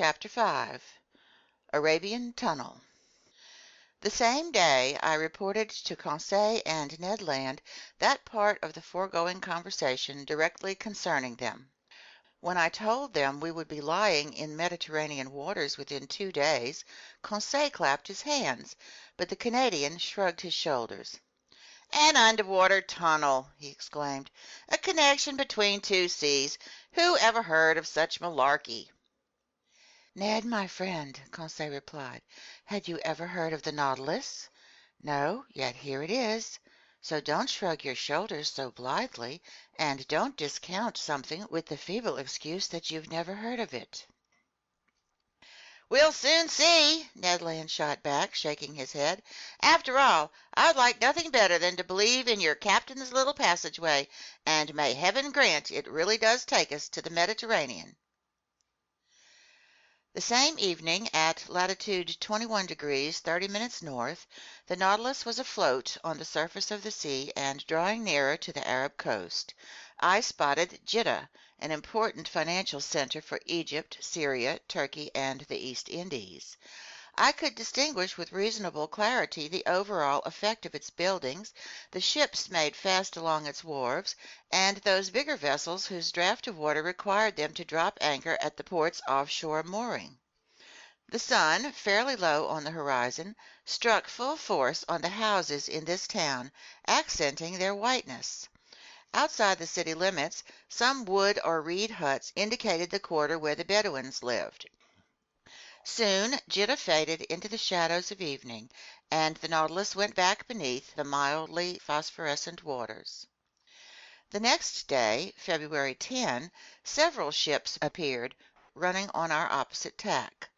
Chapter 5 Arabian Tunnel. The same day I reported to Conseil and Ned Land that part of the foregoing conversation directly concerning them. When I told them we would be lying in Mediterranean waters within 2 days, Conseil clapped his hands, but the Canadian shrugged his shoulders. "An underwater tunnel!" he exclaimed. "A connection between two seas! Who ever heard of such malarkey?" "Ned, my friend," Conseil replied, "had you ever heard of the Nautilus? No, yet here it is. So don't shrug your shoulders so blithely, and don't discount something with the feeble excuse that you've never heard of it." "We'll soon see," Ned Land shot back, shaking his head. "After all, I'd like nothing better than to believe in your captain's little passageway, and may heaven grant it really does take us to the Mediterranean." The same evening, at latitude 21 degrees 30 minutes north, the Nautilus was afloat on the surface of the sea and drawing nearer to the Arab coast. I spotted Jeddah, an important financial center for Egypt, Syria, Turkey, and the East Indies. I could distinguish with reasonable clarity the overall effect of its buildings, the ships made fast along its wharves, and those bigger vessels whose draft of water required them to drop anchor at the port's offshore mooring. The sun, fairly low on the horizon, struck full force on the houses in this town, accenting their whiteness. Outside the city limits, some wood or reed huts indicated the quarter where the Bedouins lived. Soon Jeddah faded into the shadows of evening, and the Nautilus went back beneath the mildly phosphorescent waters. The next day, February 10, several ships appeared, running on our opposite tack.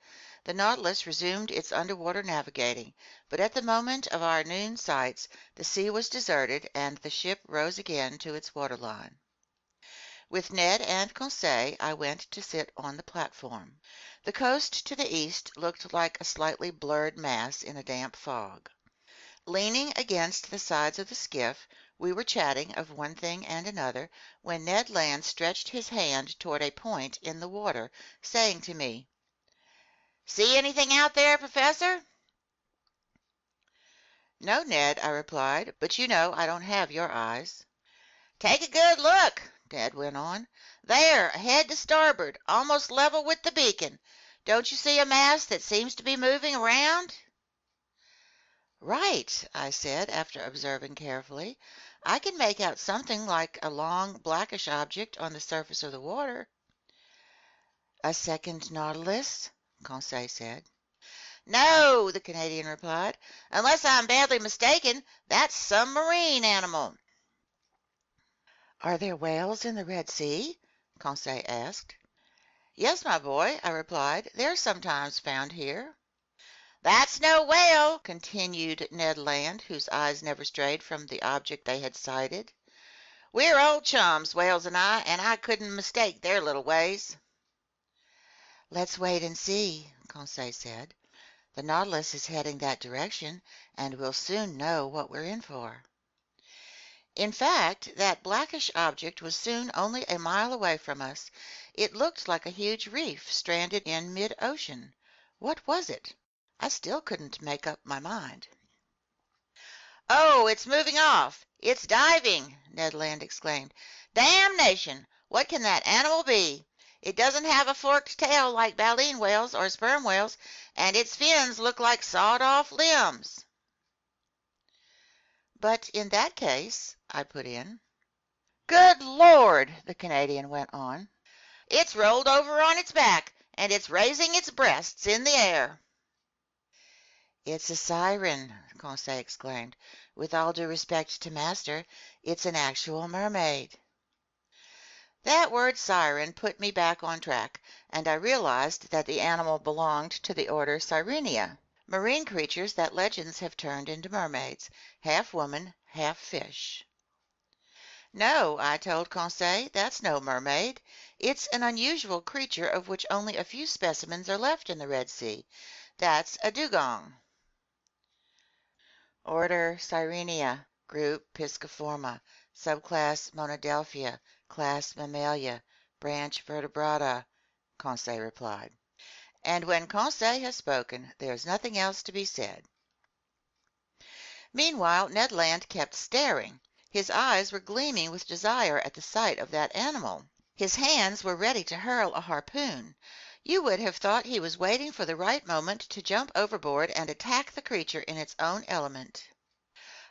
The Nautilus resumed its underwater navigating, but at the moment of our noon sights the sea was deserted and the ship rose again to its waterline. With Ned and Conseil I went to sit on the platform. The coast to the east looked like a slightly blurred mass in a damp fog. Leaning against the sides of the skiff, we were chatting of one thing and another, when Ned Land stretched his hand toward a point in the water, saying to me, "See anything out there, Professor?" "No, Ned," I replied, "but you know I don't have your eyes." "Take a good look," Ned went on. "There, ahead to starboard, almost level with the beacon. Don't you see a mass that seems to be moving around?" "Right," I said, after observing carefully. "I can make out something like a long, blackish object on the surface of the water." "A second Nautilus?" Conseil said. "No," the Canadian replied. "Unless I'm badly mistaken, that's some marine animal." "Are there whales in the Red Sea?" Conseil asked. "Yes, my boy," I replied. "They're sometimes found here." "That's no whale," continued Ned Land, whose eyes never strayed from the object they had sighted. "We're old chums, whales and I couldn't mistake their little ways." "Let's wait and see," Conseil said. "The Nautilus is heading that direction, and we'll soon know what we're in for." In fact, that blackish object was soon only a mile away from us. It looked like a huge reef stranded in mid-ocean. What was it? I still couldn't make up my mind. "Oh, it's moving off! It's diving!" Ned Land exclaimed. "Damnation! What can that animal be? It doesn't have a forked tail like baleen whales or sperm whales, and its fins look like sawed-off limbs." "But in that case," I put in. "Good Lord!" the Canadian went on. "It's rolled over on its back, and it's raising its breasts in the air." "It's a siren," Conseil exclaimed. "With all due respect to master, it's an actual mermaid." That word siren put me back on track, and I realized that the animal belonged to the order Sirenia, marine creatures that legends have turned into mermaids, half woman, half fish. "No," I told Conseil, "that's no mermaid. It's an unusual creature of which only a few specimens are left in the Red Sea. That's a dugong." Order Sirenia, group Pisciforma, subclass Monodelphia, class Mammalia, branch Vertebrata, Conseil replied. And when Conseil has spoken, there is nothing else to be said. Meanwhile, Ned Land kept staring. His eyes were gleaming with desire at the sight of that animal. His hands were ready to hurl a harpoon. You would have thought he was waiting for the right moment to jump overboard and attack the creature in its own element.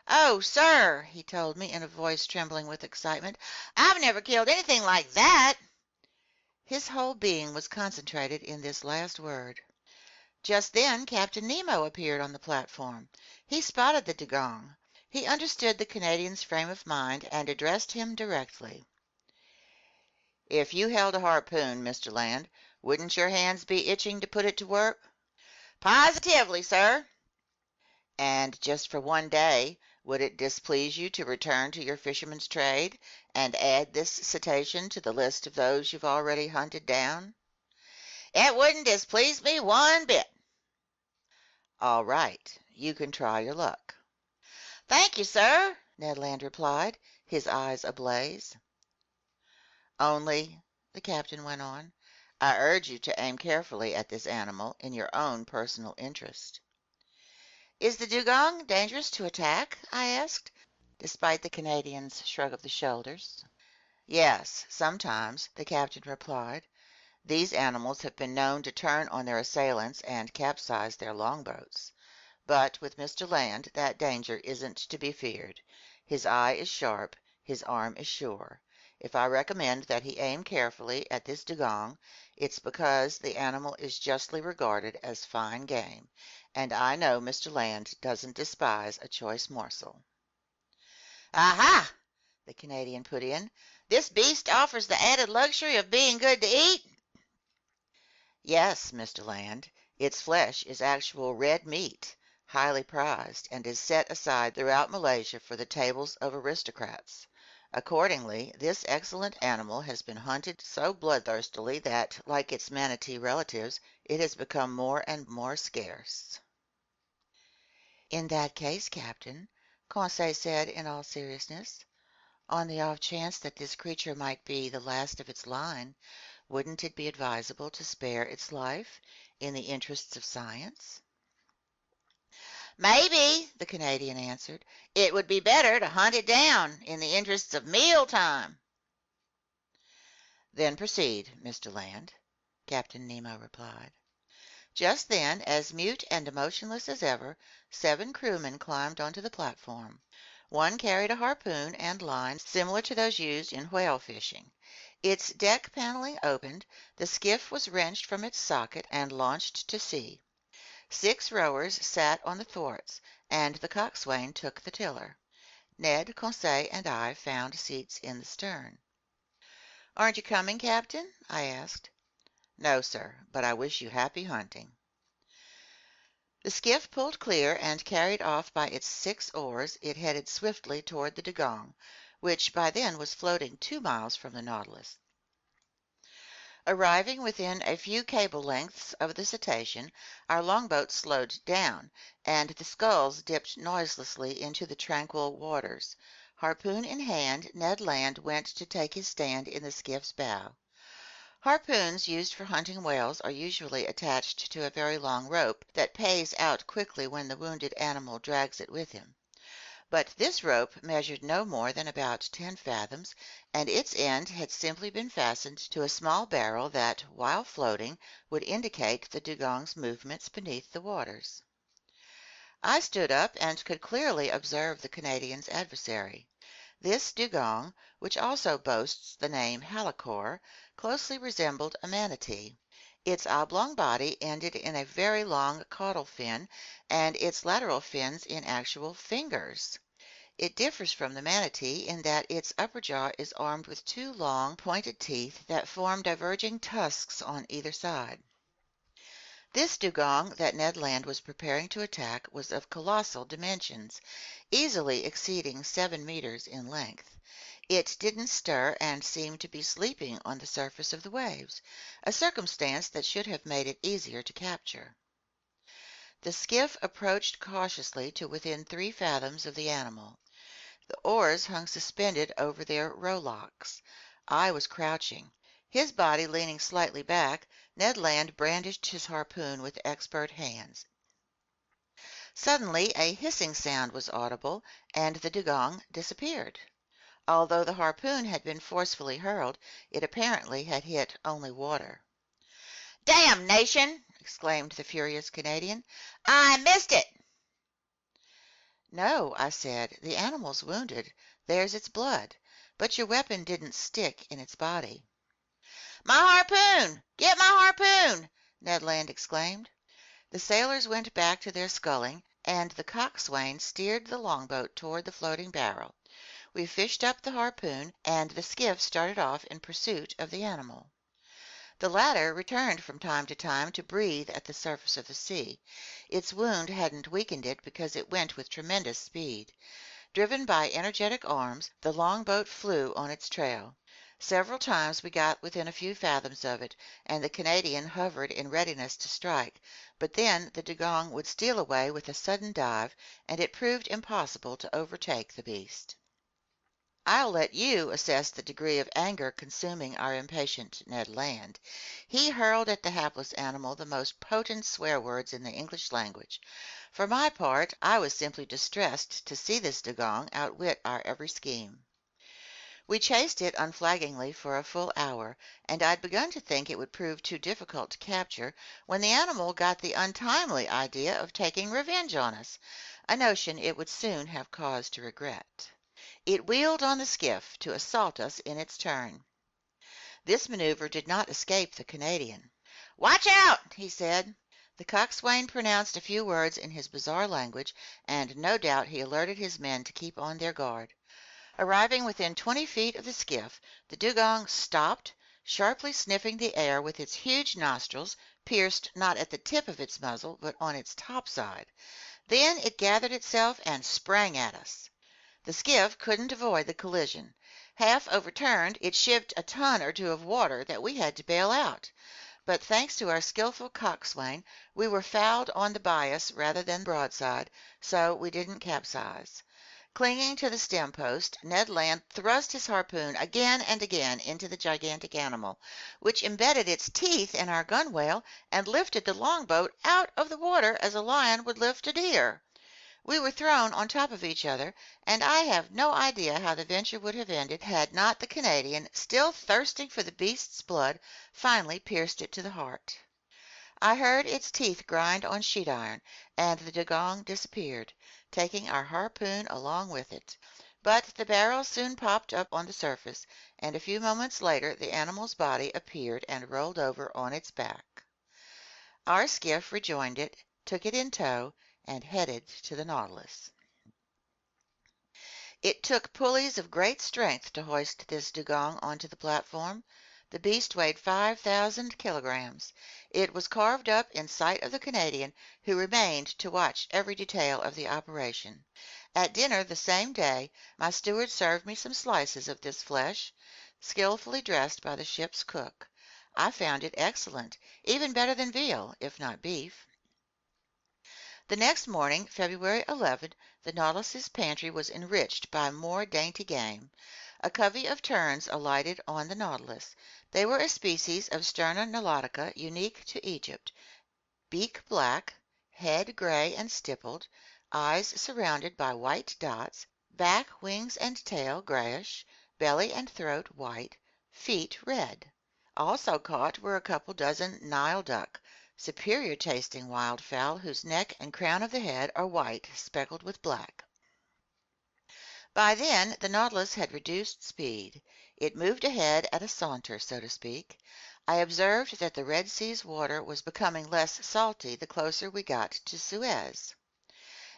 "Oh, sir," he told me in a voice trembling with excitement, "I've never killed anything like that." His whole being was concentrated in this last word. Just then Captain Nemo appeared on the platform. He spotted the dugong. He understood the Canadian's frame of mind and addressed him directly. "If you held a harpoon, Mr. Land, wouldn't your hands be itching to put it to work?" "Positively, sir." "And just for one day, would it displease you to return to your fisherman's trade and add this cetacean to the list of those you've already hunted down?" "It wouldn't displease me one bit." "All right, you can try your luck." "Thank you, sir," Ned Land replied, his eyes ablaze. "Only," the captain went on, "I urge you to aim carefully at this animal in your own personal interest." "Is the dugong dangerous to attack?" I asked, despite the Canadian's shrug of the shoulders. "Yes, sometimes," the captain replied. "These animals have been known to turn on their assailants and capsize their longboats. But with Mr. Land that danger isn't to be feared. His eye is sharp, his arm is sure. If I recommend that he aim carefully at this dugong, it's because the animal is justly regarded as fine game, and I know Mr. Land doesn't despise a choice morsel." "Aha!" the Canadian put in. "This beast offers the added luxury of being good to eat?" "Yes, Mr. Land. Its flesh is actual red meat, highly prized, and is set aside throughout Malaysia for the tables of aristocrats. Accordingly, this excellent animal has been hunted so bloodthirstily that, like its manatee relatives, it has become more and more scarce." "In that case, Captain," Conseil said in all seriousness, "on the off chance that this creature might be the last of its line, wouldn't it be advisable to spare its life in the interests of science?" "Maybe," the Canadian answered, "it would be better to hunt it down in the interests of meal time." "Then proceed, Mr. Land," Captain Nemo replied. Just then, as mute and motionless as ever, 7 crewmen climbed onto the platform. One carried a harpoon and line similar to those used in whale fishing. Its deck paneling opened, the skiff was wrenched from its socket and launched to sea. 6 rowers sat on the thwarts, and the coxswain took the tiller. Ned, Conseil, and I found seats in the stern. "Aren't you coming, Captain?" I asked. "No, sir, but I wish you happy hunting." The skiff pulled clear, and carried off by its 6 oars, it headed swiftly toward the dugong, which by then was floating 2 miles from the Nautilus. Arriving within a few cable lengths of the cetacean, our longboat slowed down, and the sculls dipped noiselessly into the tranquil waters. Harpoon in hand, Ned Land went to take his stand in the skiff's bow. Harpoons used for hunting whales are usually attached to a very long rope that pays out quickly when the wounded animal drags it with him. But this rope measured no more than about 10 fathoms, and its end had simply been fastened to a small barrel that, while floating, would indicate the dugong's movements beneath the waters. I stood up and could clearly observe the Canadian's adversary. This dugong, which also boasts the name halicore, closely resembled a manatee. Its oblong body ended in a very long caudal fin, and its lateral fins in actual fingers. It differs from the manatee in that its upper jaw is armed with 2 long, pointed teeth that form diverging tusks on either side. This dugong that Ned Land was preparing to attack was of colossal dimensions, easily exceeding 7 meters in length. It didn't stir and seemed to be sleeping on the surface of the waves, a circumstance that should have made it easier to capture. The skiff approached cautiously to within 3 fathoms of the animal. The oars hung suspended over their rowlocks. I was crouching. His body leaning slightly back, Ned Land brandished his harpoon with expert hands. Suddenly a hissing sound was audible, and the dugong disappeared. Although the harpoon had been forcefully hurled, it apparently had hit only water. "Damnation!" exclaimed the furious Canadian. "I missed it!" "No," I said, "the animal's wounded. There's its blood. But your weapon didn't stick in its body." "My harpoon! Get my harpoon!" Ned Land exclaimed. The sailors went back to their sculling, and the coxswain steered the longboat toward the floating barrel. We fished up the harpoon, and the skiff started off in pursuit of the animal. The latter returned from time to time to breathe at the surface of the sea. Its wound hadn't weakened it because it went with tremendous speed. Driven by energetic arms, the longboat flew on its trail. Several times we got within a few fathoms of it, and the Canadian hovered in readiness to strike, but then the dugong would steal away with a sudden dive, and it proved impossible to overtake the beast. I'll let you assess the degree of anger consuming our impatient Ned Land. He hurled at the hapless animal the most potent swear words in the English language. For my part, I was simply distressed to see this dugong outwit our every scheme. We chased it unflaggingly for a full hour, and I'd begun to think it would prove too difficult to capture when the animal got the untimely idea of taking revenge on us, a notion it would soon have cause to regret. It wheeled on the skiff to assault us in its turn. This maneuver did not escape the Canadian. "Watch out!" he said. The coxswain pronounced a few words in his bizarre language, and no doubt he alerted his men to keep on their guard. Arriving within 20 feet of the skiff, the dugong stopped, sharply sniffing the air with its huge nostrils, pierced not at the tip of its muzzle, but on its top side. Then it gathered itself and sprang at us. The skiff couldn't avoid the collision. Half overturned, it shipped a ton or two of water that we had to bail out. But thanks to our skillful coxswain, we were fouled on the bias rather than broadside, so we didn't capsize. Clinging to the stem post, Ned Land thrust his harpoon again and again into the gigantic animal, which embedded its teeth in our gunwale and lifted the longboat out of the water as a lion would lift a deer. We were thrown on top of each other, and I have no idea how the venture would have ended had not the Canadian, still thirsting for the beast's blood, finally pierced it to the heart. I heard its teeth grind on sheet iron, and the dugong disappeared, taking our harpoon along with it. But the barrel soon popped up on the surface, and a few moments later the animal's body appeared and rolled over on its back. Our skiff rejoined it, took it in tow, and headed to the Nautilus. It took pulleys of great strength to hoist this dugong onto the platform. The beast weighed 5,000 kilograms. It was carved up in sight of the Canadian, who remained to watch every detail of the operation. At dinner the same day, my steward served me some slices of this flesh, skillfully dressed by the ship's cook. I found it excellent, even better than veal, if not beef. The next morning, February 11, the Nautilus's pantry was enriched by more dainty game. A covey of terns alighted on the Nautilus. They were a species of Sterna nilotica unique to Egypt. Beak black, head gray and stippled, eyes surrounded by white dots, back, wings, and tail grayish, belly and throat white, feet red. Also caught were a couple dozen Nile duck, superior tasting wildfowl whose neck and crown of the head are white speckled with black. By then the Nautilus had reduced speed. It moved ahead at a saunter, so to speak. I observed that the Red Sea's water was becoming less salty the closer we got to Suez.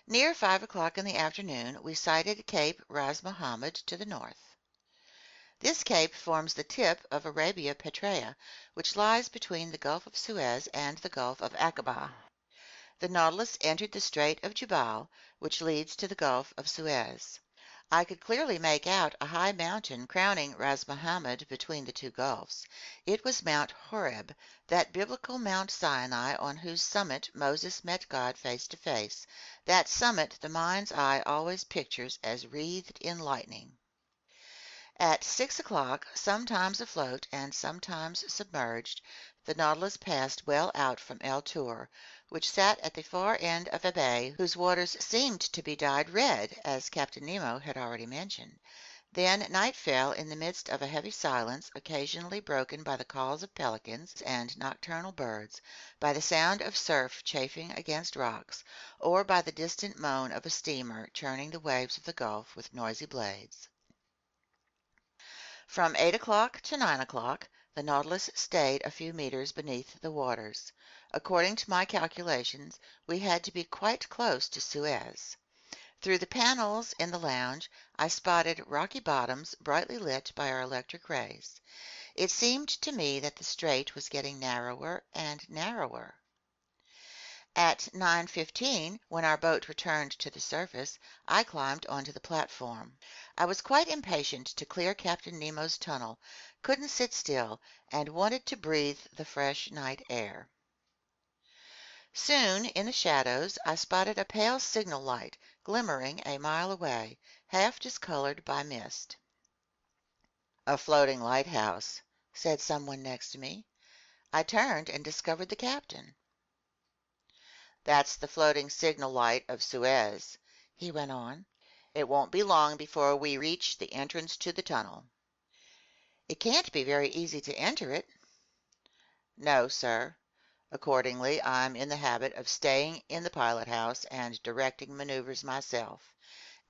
Near 5 o'clock in the afternoon we sighted Cape Ras Mohammed to the north. This cape forms the tip of Arabia Petraea, which lies between the Gulf of Suez and the Gulf of Aqaba. The Nautilus entered the Strait of Jubal, which leads to the Gulf of Suez. I could clearly make out a high mountain crowning Ras Mohammed between the two gulfs. It was Mount Horeb, that biblical Mount Sinai on whose summit Moses met God face to face, that summit the mind's eye always pictures as wreathed in lightning. At 6 o'clock, sometimes afloat and sometimes submerged, The Nautilus passed well out from El Tour, which sat at the far end of a bay whose waters seemed to be dyed red, as Captain Nemo had already mentioned. Then night fell in the midst of a heavy silence, occasionally broken by the calls of pelicans and nocturnal birds, by the sound of surf chafing against rocks, or by the distant moan of a steamer churning the waves of the Gulf with noisy blades. From 8 o'clock to 9 o'clock, the Nautilus stayed a few meters beneath the waters. According to my calculations, we had to be quite close to Suez. Through the panels in the lounge, I spotted rocky bottoms brightly lit by our electric rays. It seemed to me that the strait was getting narrower and narrower. At 9:15, when our boat returned to the surface, I climbed onto the platform. I was quite impatient to clear Captain Nemo's tunnel, couldn't sit still, and wanted to breathe the fresh night air. Soon, in the shadows, I spotted a pale signal light glimmering a mile away, half discolored by mist. "A floating lighthouse," said someone next to me. I turned and discovered the captain. "That's the floating signal light of Suez," he went on. "It won't be long before we reach the entrance to the tunnel." "It can't be very easy to enter it." "No, sir. Accordingly, I'm in the habit of staying in the pilot house and directing maneuvers myself.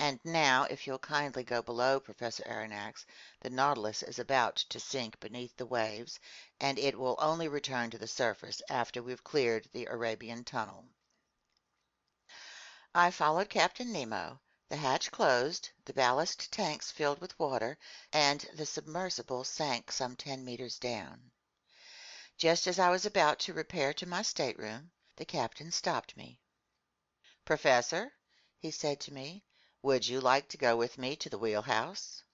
And now, if you'll kindly go below, Professor Aronnax, the Nautilus is about to sink beneath the waves, and it will only return to the surface after we've cleared the Arabian Tunnel." I followed Captain Nemo. The hatch closed, the ballast tanks filled with water, and the submersible sank some 10 meters down. Just as I was about to repair to my stateroom, the captain stopped me. "Professor," he said to me, "would you like to go with me to the wheelhouse?"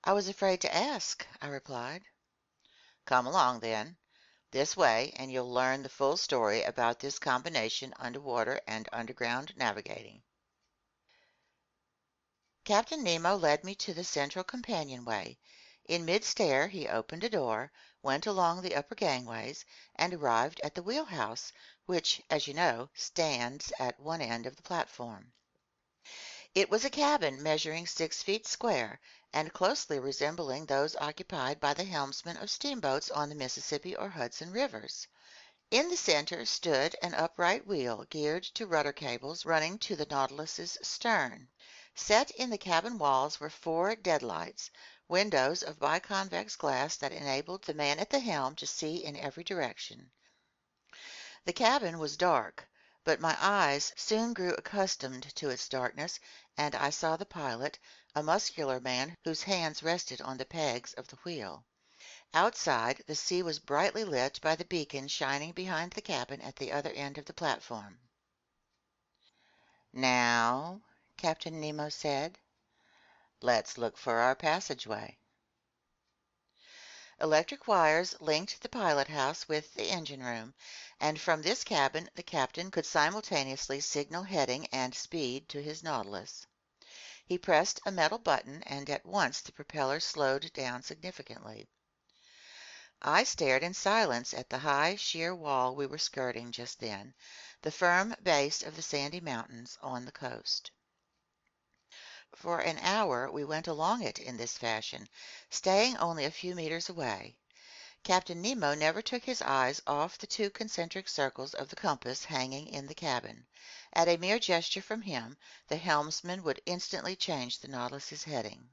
"I was afraid to ask," I replied. "Come along, then. This way, and you'll learn the full story about this combination underwater and underground navigating." Captain Nemo led me to the central companionway. In mid-stair he opened a door, went along the upper gangways, and arrived at the wheelhouse, which, as you know, stands at one end of the platform. It was a cabin measuring 6 feet square, and closely resembling those occupied by the helmsmen of steamboats on the Mississippi or Hudson rivers. In the center stood an upright wheel geared to rudder cables running to the Nautilus's stern. Set in the cabin walls were 4 deadlights, windows of biconvex glass that enabled the man at the helm to see in every direction. The cabin was dark, but my eyes soon grew accustomed to its darkness, and I saw the pilot, a muscular man whose hands rested on the pegs of the wheel. Outside, the sea was brightly lit by the beacon shining behind the cabin at the other end of the platform. "Now," Captain Nemo said, "let's look for our passageway." Electric wires linked the pilot house with the engine room, and from this cabin the captain could simultaneously signal heading and speed to his Nautilus. He pressed a metal button, and at once the propeller slowed down significantly. I stared in silence at the high, sheer wall we were skirting just then, the firm base of the sandy mountains on the coast. For an hour we went along it in this fashion, staying only a few meters away. Captain Nemo never took his eyes off the 2 concentric circles of the compass hanging in the cabin. At a mere gesture from him, the helmsman would instantly change the Nautilus's heading.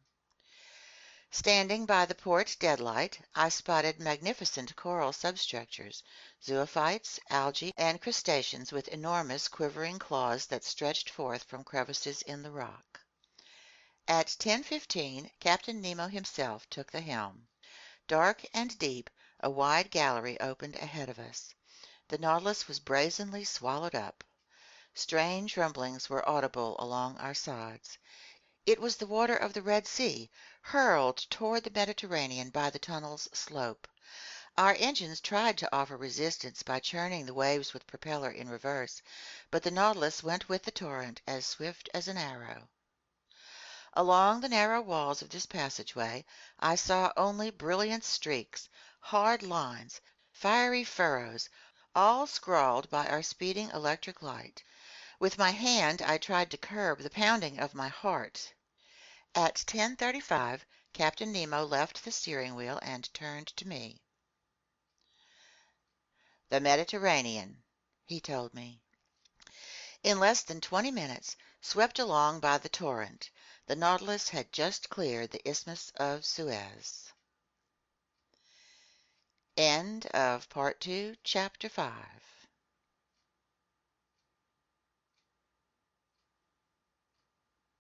Standing by the port deadlight, I spotted magnificent coral substructures, zoophytes, algae, and crustaceans with enormous quivering claws that stretched forth from crevices in the rock. At 10:15, Captain Nemo himself took the helm. Dark and deep, a wide gallery opened ahead of us. The Nautilus was brazenly swallowed up. Strange rumblings were audible along our sides. It was the water of the Red Sea, hurled toward the Mediterranean by the tunnel's slope. Our engines tried to offer resistance by churning the waves with propeller in reverse, but the Nautilus went with the torrent as swift as an arrow. Along the narrow walls of this passageway I saw only brilliant streaks, hard lines, fiery furrows, all scrawled by our speeding electric light. With my hand I tried to curb the pounding of my heart. At 10:35, Captain Nemo left the steering wheel and turned to me. "The Mediterranean," he told me. In less than 20 minutes, swept along by the torrent, the Nautilus had just cleared the Isthmus of Suez. End of Part 2, Chapter 5.